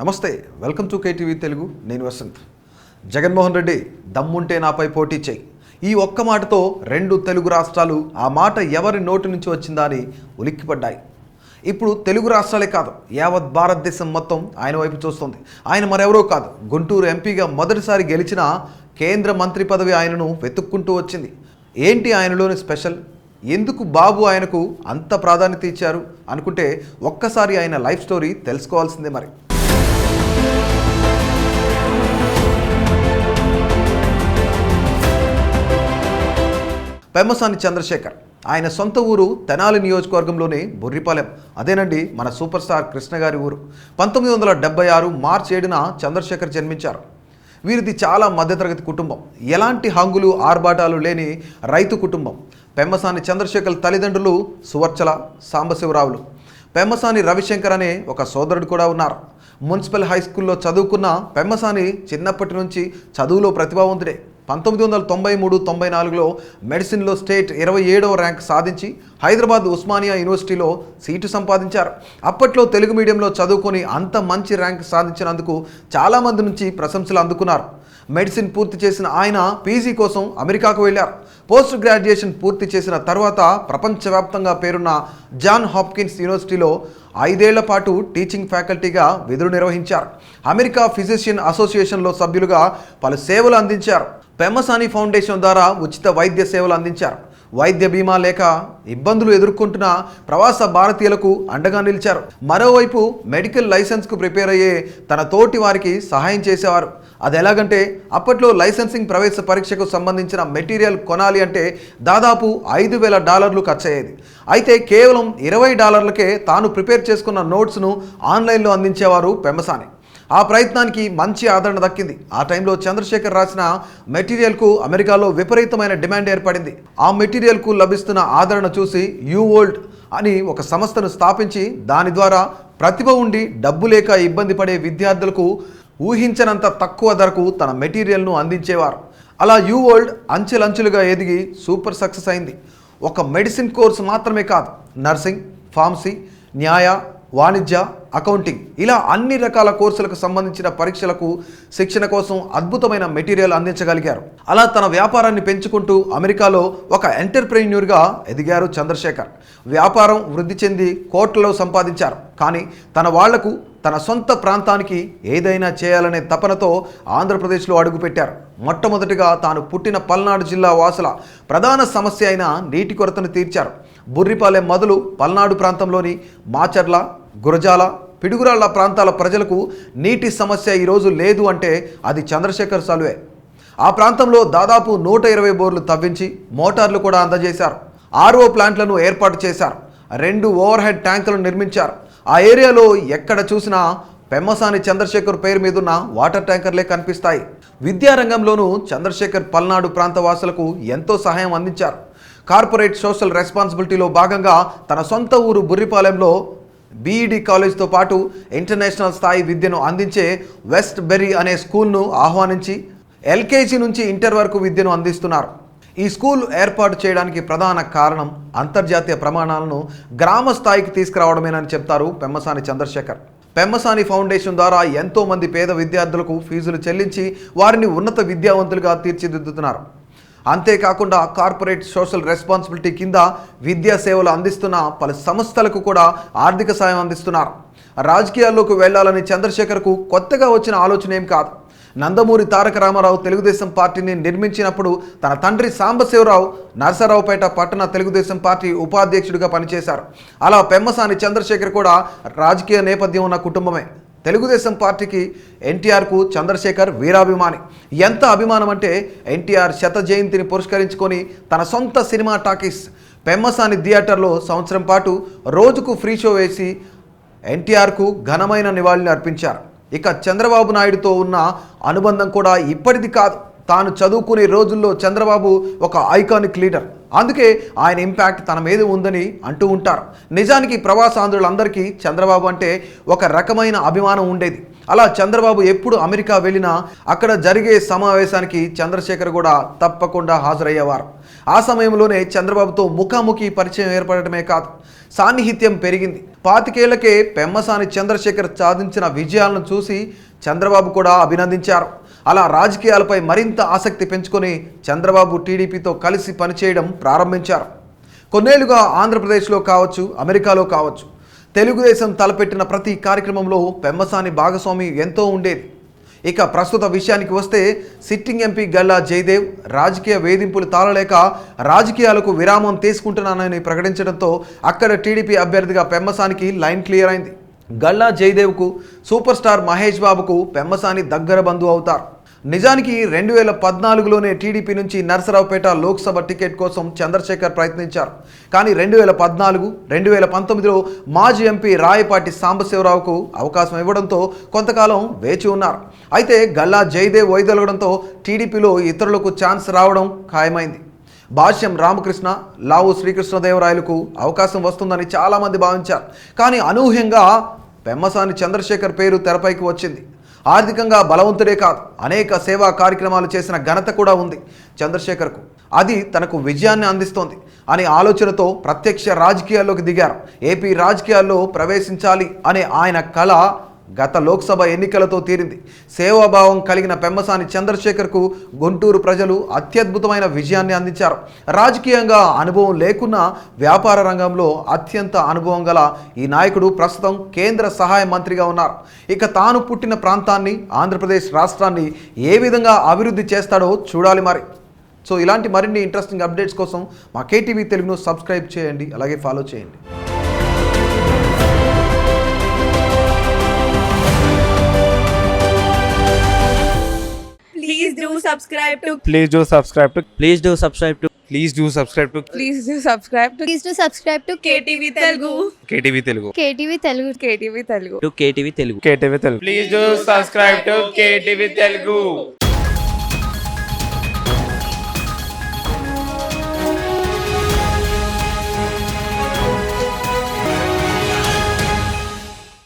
నమస్తే, welcome to KTV Telugu. నేను వసంత్. జగన్మోహన్ రెడ్డి దమ్ముంటే నాపై పోటీ చేయి, ఈ ఒక్క మాటతో రెండు తెలుగు రాష్ట్రాలు ఆ మాట ఎవరి నోటి నుంచి వచ్చిందా అని ఉలిక్కిపడ్డాయి. ఇప్పుడు తెలుగు రాష్ట్రాలే కాదు, యావత్ భారతదేశం మొత్తం ఆయన వైపు చూస్తుంది. ఆయన మరెవరో కాదు, గుంటూరు ఎంపీగా మొదటిసారి గెలిచిన కేంద్ర మంత్రి పదవి ఆయనను వెతుక్కుంటూ వచ్చింది. ఏంటి ఆయనలోని స్పెషల్? ఎందుకు బాబు ఆయనకు అంత ప్రాధాన్యత ఇచ్చారు అనుకుంటే ఒక్కసారి ఆయన లైఫ్ స్టోరీ తెలుసుకోవాల్సిందే. మరి పెమ్మసాని చంద్రశేఖర్, ఆయన సొంత ఊరు తెనాలి నియోజకవర్గంలోనే బుర్రిపాలెం. అదేనండి మన సూపర్ స్టార్ కృష్ణ గారి ఊరు. 1976 మార్చి 7న చంద్రశేఖర్ జన్మించారు. వీరిది చాలా మధ్యతరగతి కుటుంబం, ఎలాంటి హంగులు ఆర్భాటాలు లేని రైతు కుటుంబం. పెమ్మసాని చంద్రశేఖర్ తల్లిదండ్రులు సువర్చల సాంబశివరావులు. పెమ్మసాని రవిశంకర్ అనే ఒక సోదరుడు కూడా ఉన్నారు. మున్సిపల్ హై స్కూల్లో చదువుకున్న పెమ్మసాని చిన్నప్పటి నుంచి చదువులో ప్రతిభావంతుడే. 1993-94లో మెడిసిన్లో స్టేట్ 27వ ర్యాంక్ సాధించి హైదరాబాద్ ఉస్మానియా యూనివర్సిటీలో సీటు సంపాదించారు. అప్పట్లో తెలుగు మీడియంలో చదువుకొని అంత మంచి ర్యాంక్ సాధించినందుకు చాలామంది నుంచి ప్రశంసలు అందుకున్నారు. మెడిసిన్ పూర్తి చేసిన ఆయన పీజీ కోసం అమెరికాకు వెళ్ళారు. పోస్ట్ గ్రాడ్యుయేషన్ పూర్తి చేసిన తర్వాత ప్రపంచవ్యాప్తంగా పేరున్న జాన్ హాప్కిన్స్ యూనివర్సిటీలో 5 ఏళ్ల పాటు టీచింగ్ ఫ్యాకల్టీగా విధులు నిర్వహించారు. అమెరికా ఫిజిషియన్ అసోసియేషన్లో సభ్యులుగా పలు సేవలు అందించారు. పెమ్మసాని ఫౌండేషన్ ద్వారా ఉచిత వైద్య సేవలు అందించారు. వైద్య బీమా లేక ఇబ్బందులు ఎదుర్కొంటున్న ప్రవాస భారతీయులకు అండగా నిలిచారు. మరోవైపు మెడికల్ లైసెన్స్కు ప్రిపేర్ అయ్యే తన తోటి వారికి సహాయం చేసేవారు. అది ఎలాగంటే అప్పట్లో లైసెన్సింగ్ ప్రవేశ పరీక్షకు సంబంధించిన మెటీరియల్ కొనాలి అంటే దాదాపు $5,000 ఖర్చు అయ్యేది. అయితే కేవలం $20కే తాను ప్రిపేర్ చేసుకున్న నోట్స్ను ఆన్లైన్లో అందించేవారు పెమ్మసాని. ఆ ప్రయత్నానికి మంచి ఆదరణ దక్కింది. ఆ టైంలో చంద్రశేఖర్ రాసిన మెటీరియల్కు అమెరికాలో విపరీతమైన డిమాండ్ ఏర్పడింది. ఆ మెటీరియల్కు లభిస్తున్న ఆదరణ చూసి యూవోల్డ్ అని ఒక సంస్థను స్థాపించి దాని ద్వారా ప్రతిభ ఉండి డబ్బు లేక ఇబ్బంది పడే విద్యార్థులకు ఊహించనంత తక్కువ ధరకు తన మెటీరియల్ను అందించేవారు. అలా యూవోల్డ్ అంచెలంచెలుగా ఎదిగి సూపర్ సక్సెస్ అయింది. ఒక మెడిసిన్ కోర్సు మాత్రమే కాదు, నర్సింగ్, ఫార్మసీ, న్యాయ, వాణిజ్య, అకౌంటింగ్ ఇలా అన్ని రకాల కోర్సులకు సంబంధించిన పరీక్షలకు శిక్షణ కోసం అద్భుతమైన మెటీరియల్ అందించగలిగారు. అలా తన వ్యాపారాన్ని పెంచుకుంటూ అమెరికాలో ఒక ఎంటర్ప్రెన్యూర్గా ఎదిగారు చంద్రశేఖర్. వ్యాపారం వృద్ధి చెంది కోట్లలో సంపాదించారు. కానీ తన వాళ్లకు తన సొంత ప్రాంతానికి ఏదైనా చేయాలనే తపనతో ఆంధ్రప్రదేశ్లో అడుగుపెట్టారు. మొట్టమొదటిగా తాను పుట్టిన పల్నాడు జిల్లా వాసుల ప్రధాన సమస్య అయిన నీటి కొరతను తీర్చారు. బుర్రిపాలెం మొదలు పల్నాడు ప్రాంతంలోని మాచర్ల, గురజాల, పిడుగురాళ్ల ప్రాంతాల ప్రజలకు నీటి సమస్య ఈరోజు లేదు అంటే అది చంద్రశేఖర్ సలువే. ఆ ప్రాంతంలో దాదాపు 120 బోర్లు తవ్వించి మోటార్లు కూడా అందజేశారు. RO ప్లాంట్లను ఏర్పాటు చేశారు. 2 ఓవర్ హెడ్ ట్యాంకులను నిర్మించారు. ఆ ఏరియాలో ఎక్కడ చూసినా పెమ్మసాని చంద్రశేఖర్ పేరు మీదున్న వాటర్ ట్యాంకర్లే కనిపిస్తాయి. విద్యారంగంలోనూ చంద్రశేఖర్ పల్నాడు ప్రాంత వాసులకు ఎంతో సహాయం అందించారు. కార్పొరేట్ సోషల్ రెస్పాన్సిబిలిటీలో భాగంగా తన సొంత ఊరు బుర్రిపాలెంలో BED కాలేజ్తో పాటు ఇంటర్నేషనల్ స్థాయి విద్యను అందించే వెస్ట్ బెర్రీ అనే స్కూల్ను ఆహ్వానించి LKG నుంచి ఇంటర్ వరకు విద్యను అందిస్తున్నారు. ఈ స్కూల్ ఏర్పాటు చేయడానికి ప్రధాన కారణం అంతర్జాతీయ ప్రమాణాలను గ్రామ స్థాయికి తీసుకురావడమేనని చెప్తారు పెమ్మసాని చంద్రశేఖర్. పెమ్మసాని ఫౌండేషన్ ద్వారా ఎంతోమంది పేద విద్యార్థులకు ఫీజులు చెల్లించి వారిని ఉన్నత విద్యావంతులుగా తీర్చిదిద్దుతున్నారు. అంతేకాకుండా కార్పొరేట్ సోషల్ రెస్పాన్సిబిలిటీ కింద విద్యా సేవలు అందిస్తున్న పలు సంస్థలకు కూడా ఆర్థిక సాయం అందిస్తున్నారు. రాజకీయాల్లోకి వెళ్లాలని చంద్రశేఖర్కు కొత్తగా వచ్చిన ఆలోచన ఏం కాదు. నందమూరి తారక రామారావు తెలుగుదేశం పార్టీని నిర్మించినప్పుడు తన తండ్రి సాంబశివరావు నరసరావుపేట పట్టణ తెలుగుదేశం పార్టీ ఉపాధ్యక్షుడిగా పనిచేశారు. అలా పెమ్మసాని చంద్రశేఖర్ కూడా రాజకీయ నేపథ్యం ఉన్న కుటుంబమే. తెలుగుదేశం పార్టీకి ఎన్టీఆర్కు చంద్రశేఖర్ వీరాభిమాని. ఎంత అభిమానం అంటే ఎన్టీఆర్ శత జయంతిని పురస్కరించుకొని తన సొంత సినిమా టాకీస్ పెమ్మసాని థియేటర్లో సంవత్సరం పాటు రోజుకు ఫ్రీ షో వేసి ఎన్టీఆర్కు ఘనమైన నివాళులు అర్పించారు. ఇక చంద్రబాబు నాయుడుతో ఉన్న అనుబంధం కూడా ఇప్పటిది కాదు. తాను చదువుకునే రోజుల్లో చంద్రబాబు ఒక ఐకానిక్ లీడర్, అందుకే ఆయన ఇంపాక్ట్ తన మీద ఉందని అంటూ ఉంటారు. నిజానికి ప్రవాసాంధ్రులందరికీ చంద్రబాబు అంటే ఒక రకమైన అభిమానం ఉండేది. అలా చంద్రబాబు ఎప్పుడు అమెరికా వెళ్ళినా అక్కడ జరిగే సమావేశానికి చంద్రశేఖర్ కూడా తప్పకుండా హాజరయ్యేవారు. ఆ సమయంలోనే చంద్రబాబుతో ముఖాముఖి పరిచయం ఏర్పడటమే కాదు, సాన్నిహిత్యం పెరిగింది. 25 ఏళ్లకే పెమ్మసాని చంద్రశేఖర్ సాధించిన విజయాలను చూసి చంద్రబాబు కూడా అభినందించారు. అలా రాజకీయాలపై మరింత ఆసక్తి పెంచుకొని చంద్రబాబు టీడీపీతో కలిసి పనిచేయడం ప్రారంభించారు. కొన్నేళ్లుగా ఆంధ్రప్రదేశ్లో కావచ్చు, అమెరికాలో కావచ్చు, తెలుగుదేశం తలపెట్టిన ప్రతి కార్యక్రమంలో పెమ్మసాని భాగస్వామి ఎంతో ఉండేది. ఇక ప్రస్తుత విషయానికి వస్తే సిట్టింగ్ ఎంపీ గల్లా జయదేవ్ రాజకీయ వేధింపులు తాళలేక రాజకీయాలకు విరామం తీసుకుంటున్నానని ప్రకటించడంతో అక్కడ టీడీపీ అభ్యర్థిగా పెమ్మసానికి లైన్ క్లియర్ అయింది. గల్లా జయదేవ్కు సూపర్ స్టార్ మహేష్ బాబుకు పెమ్మసాని దగ్గర బంధువు అవుతారు. నిజానికి 2014లోనే టీడీపీ నుంచి నరసరావుపేట లోక్సభ టికెట్ కోసం చంద్రశేఖర్ ప్రయత్నించారు. కానీ 2014, 2019లో మాజీ ఎంపీ రాయపాటి సాంబశివరావుకు అవకాశం ఇవ్వడంతో కొంతకాలం వేచి ఉన్నారు. అయితే గల్లా జయదేవ్ వైదొలగడంతో టీడీపీలో ఇతరులకు ఛాన్స్ రావడం ఖాయమైంది. భాష్యం రామకృష్ణ, లావు శ్రీకృష్ణదేవరాయలకు అవకాశం వస్తుందని చాలామంది భావించారు. కానీ అనూహ్యంగా పెమ్మసాని చంద్రశేఖర్ పేరు తెరపైకి వచ్చింది. ఆర్థికంగా బలవంతుడే కాదు, అనేక సేవా కార్యక్రమాలు చేసిన ఘనత కూడా ఉంది చంద్రశేఖర్కు. అది తనకు విజయాన్ని అందిస్తోంది అనే ఆలోచనతో ప్రత్యక్ష రాజకీయాల్లోకి దిగారు. ఏపీ రాజకీయాల్లో ప్రవేశించాలి అనే ఆయన కళ గత లోక్సభ ఎన్నికలతో తీరింది. సేవాభావం కలిగిన పెమ్మసాని చంద్రశేఖర్కు గుంటూరు ప్రజలు అత్యద్భుతమైన విజయాన్ని అందించారు. రాజకీయంగా అనుభవం లేకున్నా వ్యాపార రంగంలో అత్యంత అనుభవం గల ఈ నాయకుడు ప్రస్తుతం కేంద్ర సహాయ మంత్రిగా ఉన్నారు. ఇక తాను పుట్టిన ప్రాంతాన్ని, ఆంధ్రప్రదేశ్ రాష్ట్రాన్ని ఏ విధంగా అభివృద్ధి చేస్తాడో చూడాలి మరి. సో ఇలాంటి మరిన్ని ఇంట్రెస్టింగ్ అప్డేట్స్ కోసం మా కేటీవీ తెలుగును సబ్స్క్రైబ్ చేయండి, అలాగే ఫాలో చేయండి. Please do subscribe to. Please do subscribe to. Please do subscribe to. Please do subscribe to. Please do subscribe to. Please do subscribe to KTV Telugu. KTV Telugu. KTV Telugu. KTV Telugu. To KTV Telugu. KTV Telugu. Please do subscribe to KTV Telugu.